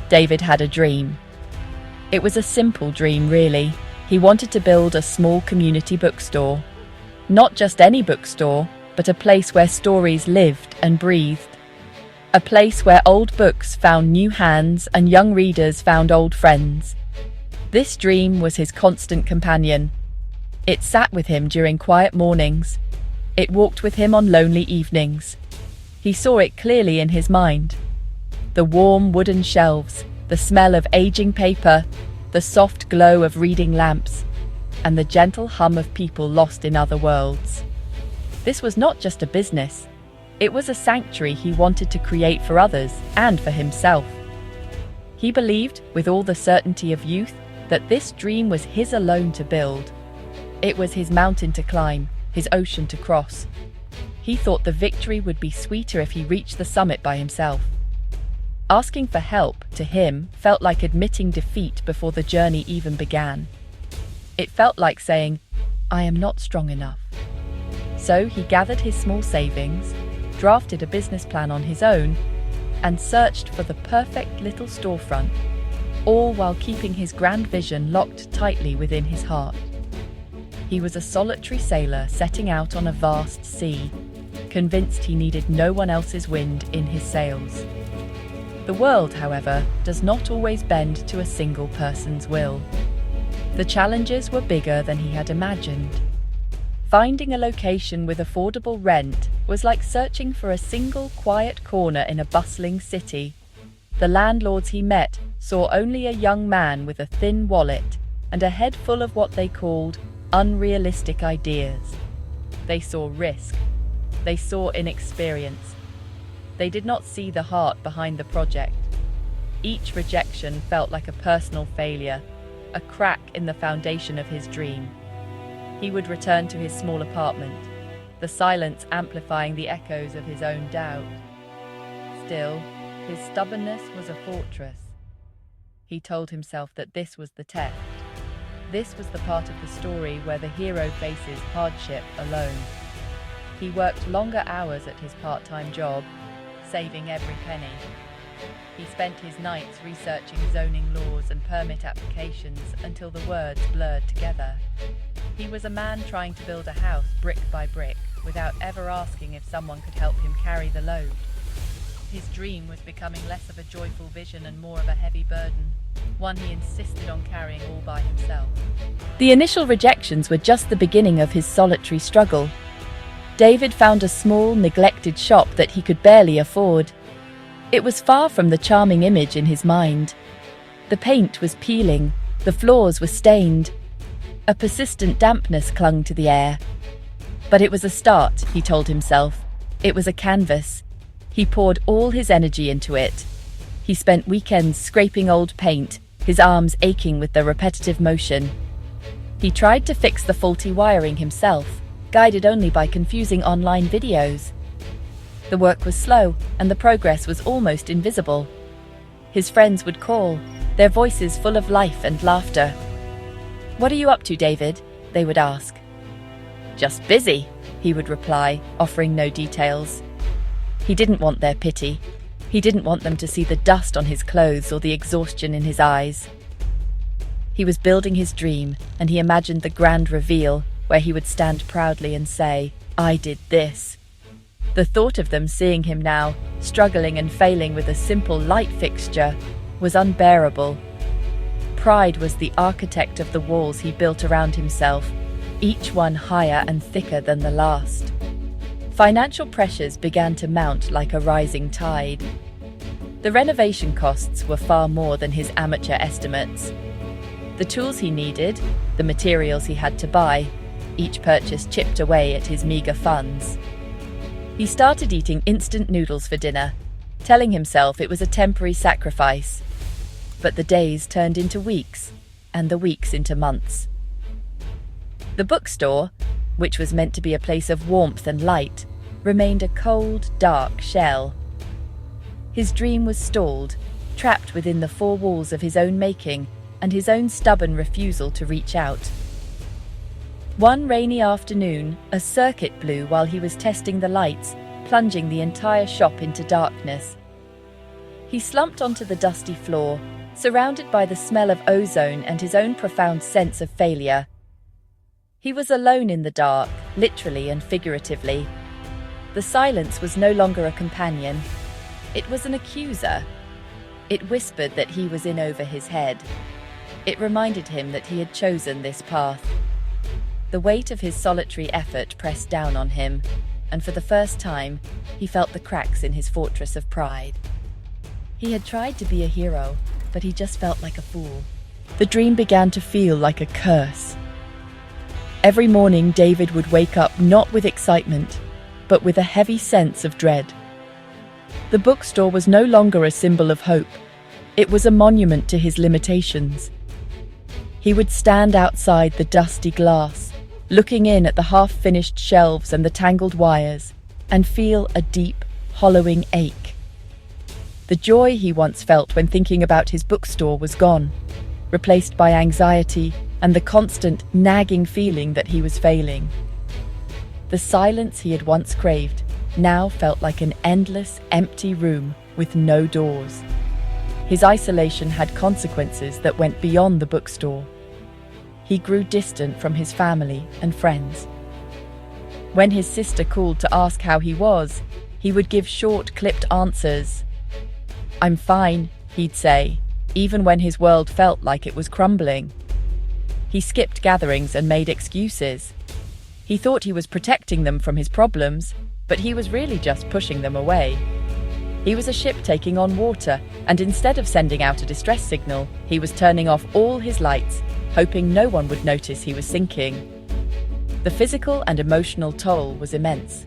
David had a dream. It was a simple dream, really. He wanted to build a small community bookstore. Not just any bookstore, but a place where stories lived and breathed. A place where old books found new hands and young readers found old friends. This dream was his constant companion. It sat with him during quiet mornings. It walked with him on lonely evenings. He saw it clearly in his mind. The warm wooden shelves, the smell of aging paper, the soft glow of reading lamps, and the gentle hum of people lost in other worlds. This was not just a business. It was a sanctuary he wanted to create for others and for himself. He believed, with all the certainty of youth, that this dream was his alone to build. It was his mountain to climb, his ocean to cross. He thought the victory would be sweeter if he reached the summit by himself. Asking for help, to him, felt like admitting defeat before the journey even began. It felt like saying, "I am not strong enough." So he gathered his small savings, drafted a business plan on his own, and searched for the perfect little storefront, all while keeping his grand vision locked tightly within his heart. He was a solitary sailor setting out on a vast sea, convinced he needed no one else's wind in his sails. The world, however, does not always bend to a single person's will. The challenges were bigger than he had imagined. Finding a location with affordable rent was like searching for a single quiet corner in a bustling city. The landlords he met saw only a young man with a thin wallet and a head full of what they called unrealistic ideas. They saw risk. They saw inexperience. They did not see the heart behind the project. Each rejection felt like a personal failure, a crack in the foundation of his dream. He would return to his small apartment, the silence amplifying the echoes of his own doubt. Still, his stubbornness was a fortress. He told himself that this was the test. This was the part of the story where the hero faces hardship alone. He worked longer hours at his part-time job, saving every penny. He spent his nights researching zoning laws and permit applications until the words blurred together. He was a man trying to build a house brick by brick without ever asking if someone could help him carry the load. His dream was becoming less of a joyful vision and more of a heavy burden, one he insisted on carrying all by himself. The initial rejections were just the beginning of his solitary struggle. David found a small, neglected shop that he could barely afford. It was far from the charming image in his mind. The paint was peeling, the floors were stained. A persistent dampness clung to the air. But it was a start, he told himself. It was a canvas. He poured all his energy into it. He spent weekends scraping old paint, his arms aching with the repetitive motion. He tried to fix the faulty wiring himself, guided only by confusing online videos. The work was slow, and the progress was almost invisible. His friends would call, their voices full of life and laughter. "What are you up to, David?" they would ask. "Just busy," he would reply, offering no details. He didn't want their pity. He didn't want them to see the dust on his clothes or the exhaustion in his eyes. He was building his dream, and he imagined the grand reveal, where he would stand proudly and say, "I did this." The thought of them seeing him now, struggling and failing with a simple light fixture, was unbearable. Pride was the architect of the walls he built around himself, each one higher and thicker than the last. Financial pressures began to mount like a rising tide. The renovation costs were far more than his amateur estimates. The tools he needed, the materials he had to buy, each purchase chipped away at his meager funds. He started eating instant noodles for dinner, telling himself it was a temporary sacrifice. But the days turned into weeks, and the weeks into months. The bookstore, which was meant to be a place of warmth and light, remained a cold, dark shell. His dream was stalled, trapped within the four walls of his own making and his own stubborn refusal to reach out. One rainy afternoon, a circuit blew while he was testing the lights, plunging the entire shop into darkness. He slumped onto the dusty floor, surrounded by the smell of ozone and his own profound sense of failure. He was alone in the dark, literally and figuratively. The silence was no longer a companion. It was an accuser. It whispered that he was in over his head. It reminded him that he had chosen this path. The weight of his solitary effort pressed down on him, and for the first time, he felt the cracks in his fortress of pride. He had tried to be a hero, but he just felt like a fool. The dream began to feel like a curse. Every morning, David would wake up not with excitement, but with a heavy sense of dread. The bookstore was no longer a symbol of hope. It was a monument to his limitations. He would stand outside the dusty glass, looking in at the half-finished shelves and the tangled wires, and feel a deep, hollowing ache. The joy he once felt when thinking about his bookstore was gone, replaced by anxiety and the constant, nagging feeling that he was failing. The silence he had once craved now felt like an endless, empty room with no doors. His isolation had consequences that went beyond the bookstore. He grew distant from his family and friends. When his sister called to ask how he was, he would give short, clipped answers. "I'm fine," he'd say, even when his world felt like it was crumbling. He skipped gatherings and made excuses. He thought he was protecting them from his problems, but he was really just pushing them away. He was a ship taking on water, and instead of sending out a distress signal, he was turning off all his lights, hoping no one would notice he was sinking. The physical and emotional toll was immense.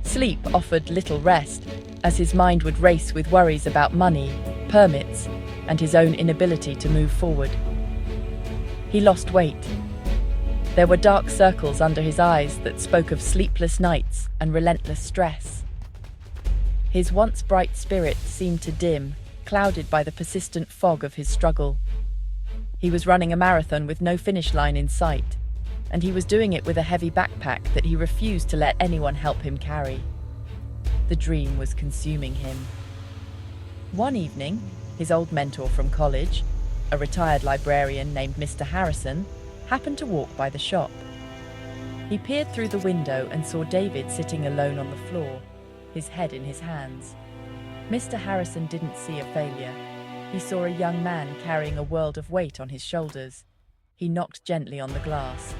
Sleep offered little rest, as his mind would race with worries about money, permits, and his own inability to move forward. He lost weight. There were dark circles under his eyes that spoke of sleepless nights and relentless stress. His once bright spirit seemed to dim, clouded by the persistent fog of his struggle. He was running a marathon with no finish line in sight, and he was doing it with a heavy backpack that he refused to let anyone help him carry. The dream was consuming him. One evening, his old mentor from college, a retired librarian named Mr. Harrison, happened to walk by the shop. He peered through the window and saw David sitting alone on the floor, his head in his hands. Mr. Harrison didn't see a failure. He saw a young man carrying a world of weight on his shoulders. He knocked gently on the glass.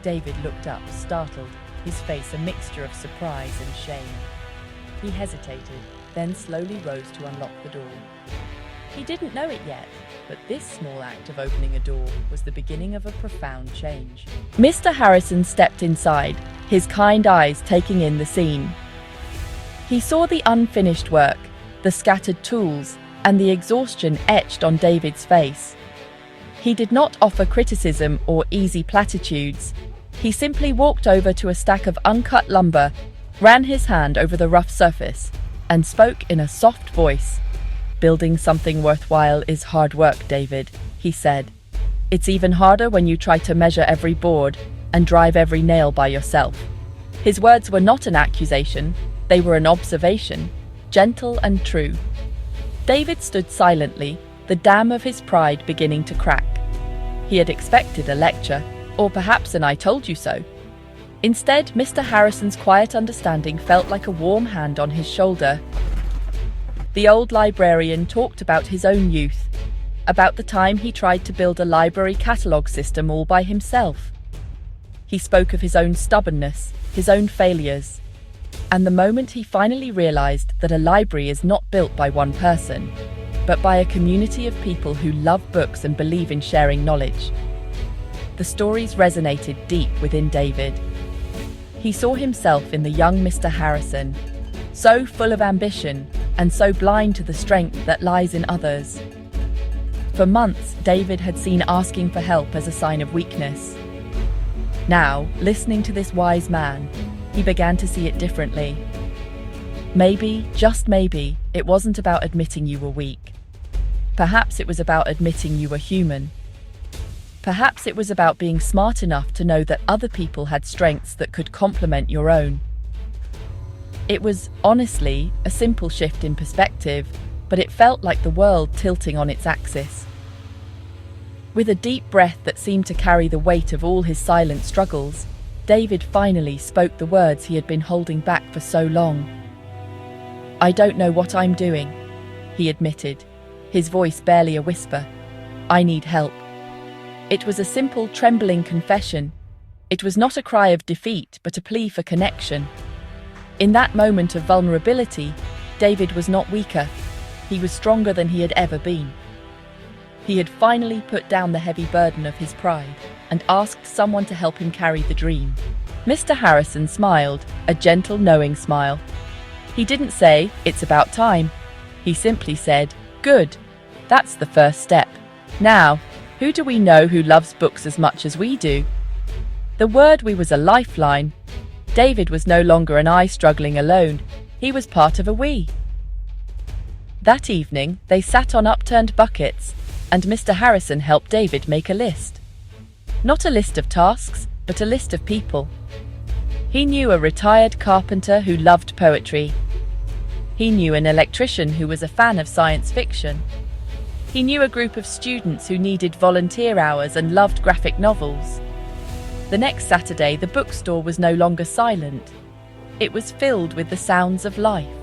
David looked up, startled, his face a mixture of surprise and shame. He hesitated, then slowly rose to unlock the door. He didn't know it yet, but this small act of opening a door was the beginning of a profound change. Mr. Harrison stepped inside, his kind eyes taking in the scene. He saw the unfinished work, the scattered tools, and the exhaustion etched on David's face. He did not offer criticism or easy platitudes. He simply walked over to a stack of uncut lumber, ran his hand over the rough surface, and spoke in a soft voice. "Building something worthwhile is hard work, David," he said. "It's even harder when you try to measure every board and drive every nail by yourself." His words were not an accusation, they were an observation, gentle and true. David stood silently, the dam of his pride beginning to crack. He had expected a lecture, or perhaps an "I told you so." Instead, Mr. Harrison's quiet understanding felt like a warm hand on his shoulder. The old librarian talked about his own youth, about the time he tried to build a library catalogue system all by himself. He spoke of his own stubbornness, his own failures, and the moment he finally realized that a library is not built by one person, but by a community of people who love books and believe in sharing knowledge. The stories resonated deep within David. He saw himself in the young Mr. Harrison, so full of ambition and so blind to the strength that lies in others. For months, David had seen asking for help as a sign of weakness. Now, listening to this wise man, he began to see it differently. Maybe, just maybe, it wasn't about admitting you were weak. Perhaps it was about admitting you were human. Perhaps it was about being smart enough to know that other people had strengths that could complement your own. It was, honestly, a simple shift in perspective, but it felt like the world tilting on its axis. With a deep breath that seemed to carry the weight of all his silent struggles, David finally spoke the words he had been holding back for so long. "I don't know what I'm doing," he admitted, his voice barely a whisper. "I need help." It was a simple, trembling confession. It was not a cry of defeat, but a plea for connection. In that moment of vulnerability, David was not weaker. He was stronger than he had ever been. He had finally put down the heavy burden of his pride and asked someone to help him carry the dream. Mr. Harrison smiled, a gentle, knowing smile. He didn't say, "It's about time." He simply said, "Good. That's the first step. Now, who do we know who loves books as much as we do?" The word "we" was a lifeline. David was no longer an I struggling alone. He was part of a we. That evening, they sat on upturned buckets, and Mr. Harrison helped David make a list. Not a list of tasks, but a list of people. He knew a retired carpenter who loved poetry. He knew an electrician who was a fan of science fiction. He knew a group of students who needed volunteer hours and loved graphic novels. The next Saturday, the bookstore was no longer silent. It was filled with the sounds of life.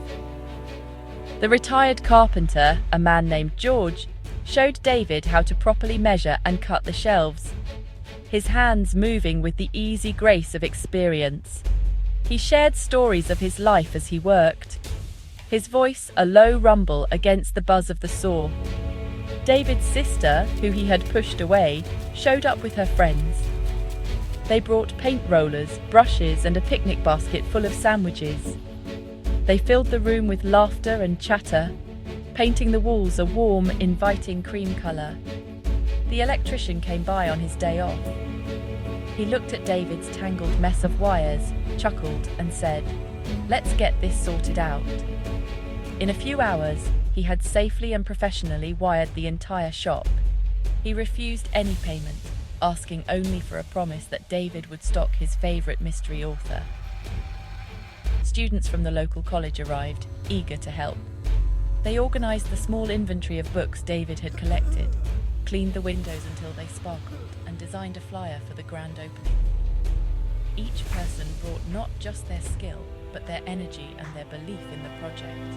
The retired carpenter, a man named George, showed David how to properly measure and cut the shelves, his hands moving with the easy grace of experience. He shared stories of his life as he worked, his voice a low rumble against the buzz of the saw. David's sister, who he had pushed away, showed up with her friends. They brought paint rollers, brushes, and a picnic basket full of sandwiches. They filled the room with laughter and chatter, painting the walls a warm, inviting cream colour. The electrician came by on his day off. He looked at David's tangled mess of wires, chuckled, and said, "Let's get this sorted out." In a few hours, he had safely and professionally wired the entire shop. He refused any payment, asking only for a promise that David would stock his favourite mystery author. Students from the local college arrived, eager to help. They organised the small inventory of books David had collected, cleaned the windows until they sparkled, and designed a flyer for the grand opening. Each person brought not just their skill, but their energy and their belief in the project.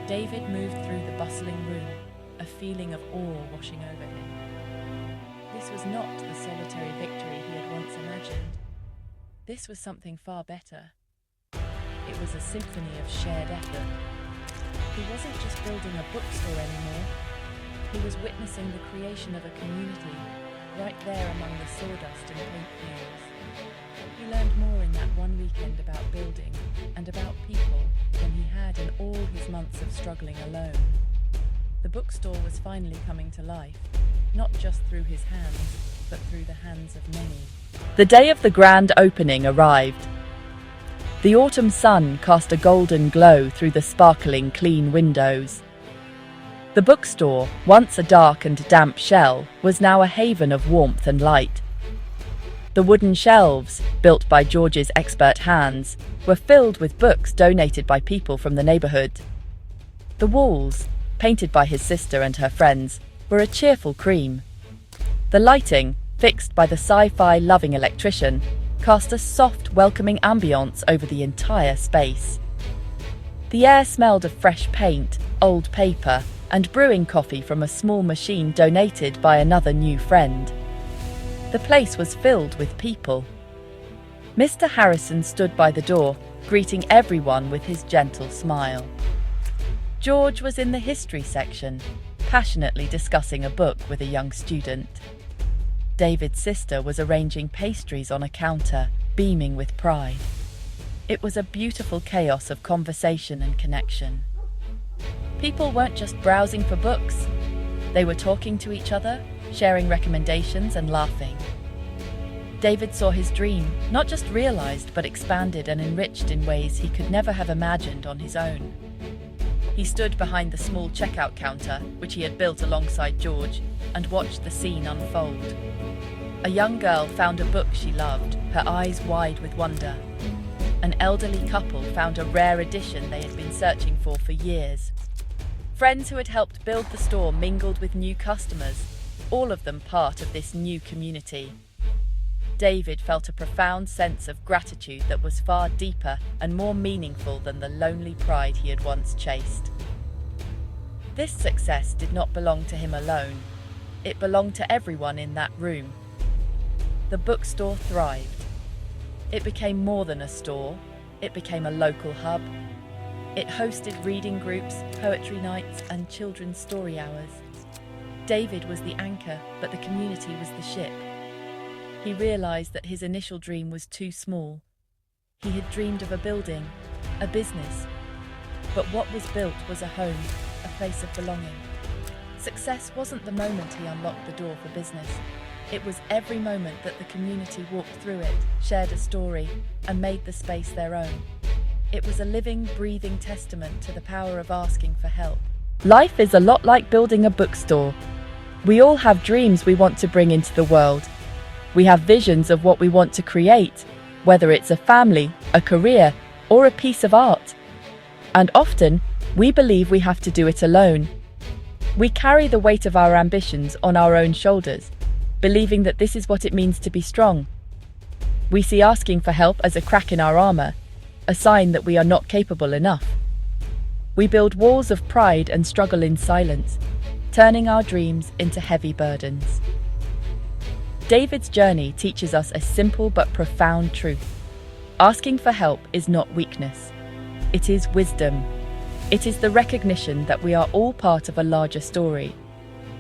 David moved through the bustling room, a feeling of awe washing over him. This was not the solitary victory he had once imagined. This was something far better. It was a symphony of shared effort. He wasn't just building a bookstore anymore. He was witnessing the creation of a community, right there among the sawdust and paint fumes. He learned more in that one weekend about building and about people than he had in all his months of struggling alone. The bookstore was finally coming to life, not just through his hands, but through the hands of many. The day of the grand opening arrived. The autumn sun cast a golden glow through the sparkling, clean windows. The bookstore, once a dark and damp shell, was now a haven of warmth and light. The wooden shelves, built by George's expert hands, were filled with books donated by people from the neighbourhood. The walls, painted by his sister and her friends, were a cheerful cream. The lighting, fixed by the sci-fi loving electrician, cast a soft, welcoming ambience over the entire space. The air smelled of fresh paint, old paper, and brewing coffee from a small machine donated by another new friend. The place was filled with people. Mr. Harrison stood by the door, greeting everyone with his gentle smile. George was in the history section, passionately discussing a book with a young student. David's sister was arranging pastries on a counter, beaming with pride. It was a beautiful chaos of conversation and connection. People weren't just browsing for books. They were talking to each other, sharing recommendations and laughing. David saw his dream, not just realized, but expanded and enriched in ways he could never have imagined on his own. He stood behind the small checkout counter, which he had built alongside George, and watched the scene unfold. A young girl found a book she loved, her eyes wide with wonder. An elderly couple found a rare edition they had been searching for years. Friends who had helped build the store mingled with new customers, all of them part of this new community. David felt a profound sense of gratitude that was far deeper and more meaningful than the lonely pride he had once chased. This success did not belong to him alone. It belonged to everyone in that room. The bookstore thrived. It became more than a store. It became a local hub. It hosted reading groups, poetry nights, and children's story hours. David was the anchor, but the community was the ship. He realized that his initial dream was too small. He had dreamed of a building, a business. But what was built was a home, a place of belonging. Success wasn't the moment he unlocked the door for business. It was every moment that the community walked through it, shared a story, and made the space their own. It was a living, breathing testament to the power of asking for help. Life is a lot like building a bookstore. We all have dreams we want to bring into the world. We have visions of what we want to create, whether it's a family, a career, or a piece of art. And often, we believe we have to do it alone. We carry the weight of our ambitions on our own shoulders, believing that this is what it means to be strong. We see asking for help as a crack in our armor, a sign that we are not capable enough. We build walls of pride and struggle in silence, turning our dreams into heavy burdens. David's journey teaches us a simple but profound truth. Asking for help is not weakness. It is wisdom. It is the recognition that we are all part of a larger story.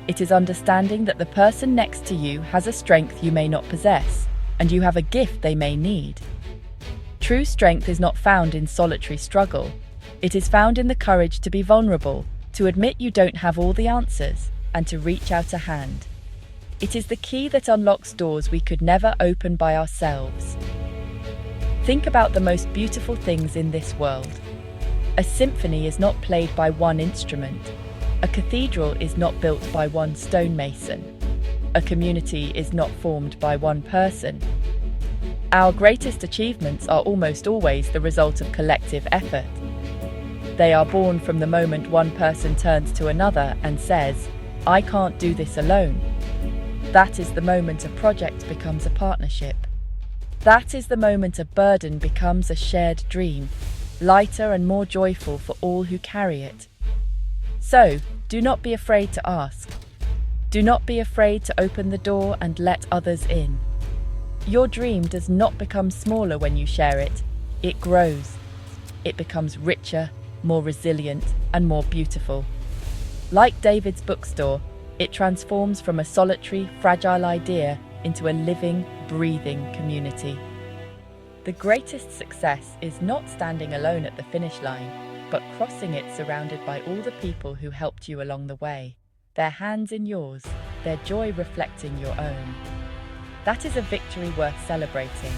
It is understanding that the person next to you has a strength you may not possess, and you have a gift they may need. True strength is not found in solitary struggle. It is found in the courage to be vulnerable, to admit you don't have all the answers, and to reach out a hand. It is the key that unlocks doors we could never open by ourselves. Think about the most beautiful things in this world. A symphony is not played by one instrument. A cathedral is not built by one stonemason. A community is not formed by one person. Our greatest achievements are almost always the result of collective effort. They are born from the moment one person turns to another and says, "I can't do this alone." That is the moment a project becomes a partnership. That is the moment a burden becomes a shared dream, lighter and more joyful for all who carry it. So, do not be afraid to ask. Do not be afraid to open the door and let others in. Your dream does not become smaller when you share it. It grows. It becomes richer, more resilient, and more beautiful. Like David's bookstore, it transforms from a solitary, fragile idea into a living, breathing community. The greatest success is not standing alone at the finish line, but crossing it surrounded by all the people who helped you along the way, their hands in yours, their joy reflecting your own. That is a victory worth celebrating.